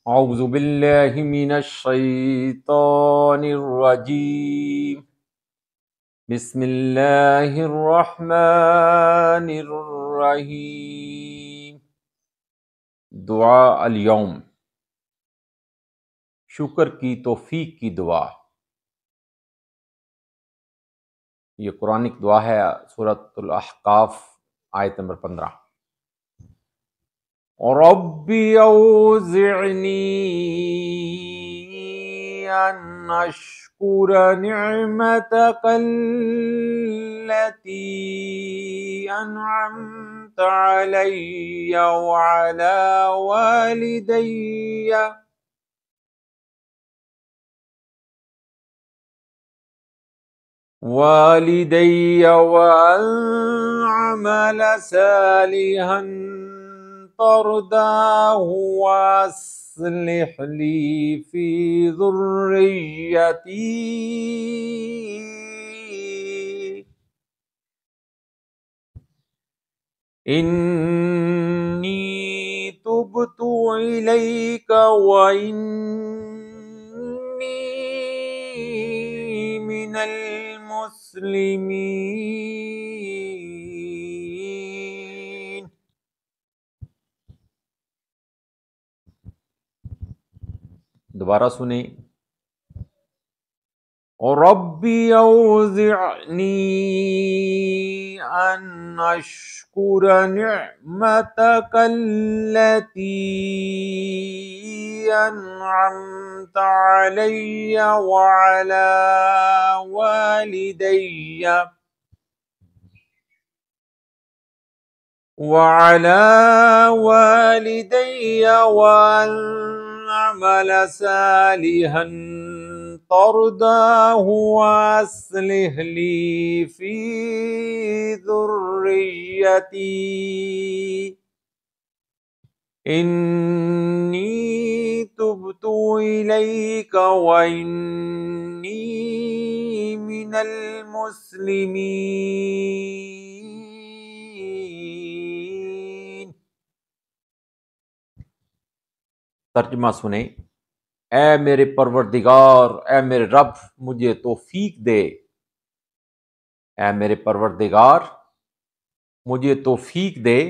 اعوذ باللہ من الشیطان الرجیم بسم اللہ الرحمن الرحیم۔ دعا اليوم، شکر کی توفیق کی دعا۔ یہ قرآنک دعا ہے، سورۃ الاحقاف آیت نمبر 15۔ رب اوزعنی ان اشکر نعمتک التي انعمت علی وعلى والدی وان اعمل صالحا ترضاه واصلح لي في ذريتي إني تبت إليك وإني من المسلمين۔ دوبارہ سنیں۔ ربی اوزعنی ان اشکر نعمتک التي انعمت علی وعلى والدی وان اعمل صالحا ترضاه واصلح لي في ذريتي إني تبت إليك وإني من المسلمين۔ ترجمہ سنیں۔ اے میرے پروردگار، اے میرے رب، مجھے توفیق دے۔ اے میرے پروردگار، مجھے توفیق دے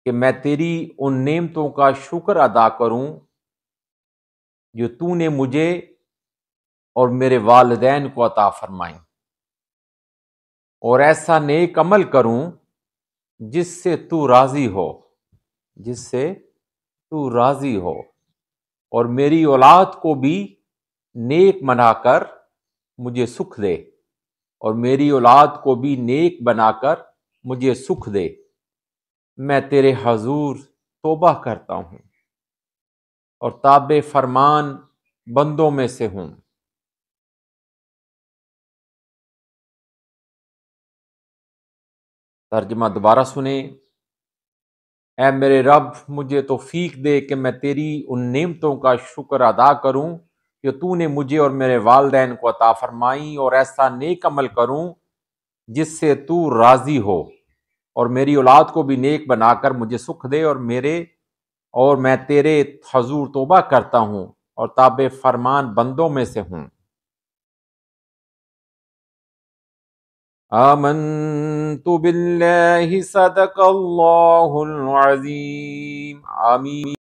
کہ میں تیری ان نعمتوں کا شکر ادا کروں جو تو نے مجھے اور میرے والدین کو عطا فرمائیں، اور ایسا نیک عمل کروں جس سے تو راضی ہو، جس سے تو راضی ہو، اور میری اولاد کو بھی نیک بنا کر مجھے سکھ دے، اور میری اولاد کو بھی نیک بنا کر مجھے سکھ دے۔ میں تیرے حضور توبہ کرتا ہوں اور تابع فرمان بندوں میں سے ہوں۔ ترجمہ دوبارہ سنیں۔ اے میرے رب، مجھے توفیق دے کہ میں تیری ان نعمتوں کا شکر ادا کروں جو تو نے مجھے اور میرے والدین کو عطا فرمائی، اور ایسا نیک عمل کروں جس سے تو راضی ہو، اور میری اولاد کو بھی نیک بنا کر مجھے سکھ دے، اور میں تیرے حضور توبہ کرتا ہوں اور تابع فرمان بندوں میں سے ہوں۔ آمنت باللہ، صدق اللہ العظیم۔ آمین۔